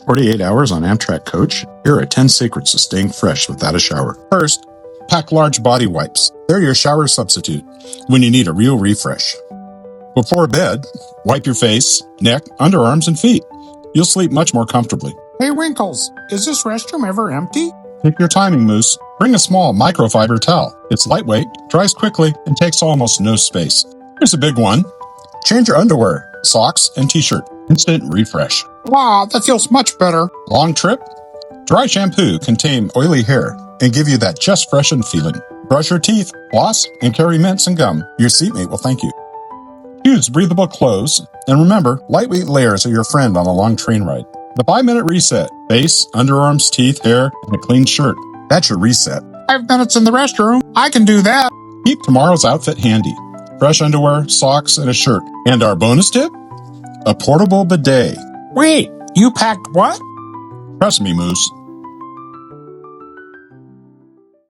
48 hours on Amtrak Coach? Here are 10 secrets to staying fresh without a shower. First, pack large body wipes. They're your shower substitute when you need a real refresh. Before bed, wipe your face, neck, underarms, and feet. You'll sleep much more comfortably. Hey, Winkles, is this restroom ever empty? Take your timing, Moose. Bring a small microfiber towel. It's lightweight, dries quickly, and takes almost no space. Here's a big one. Change your underwear, socks, and t-shirt. Instant refresh. Wow, that feels much better. Long trip? Dry shampoo can tame oily hair and give you that just freshened feeling. Brush your teeth, floss, and carry mints and gum. Your seatmate will thank you. Use breathable clothes, and remember, lightweight layers are your friend on a long train ride. The 5-minute reset. Face, underarms, teeth, hair, and a clean shirt. That's your reset. 5 minutes in the restroom. I can do that. Keep tomorrow's outfit handy. Fresh underwear, socks, and a shirt. And our bonus tip? A portable bidet. Wait, you packed what? Trust me, Moose.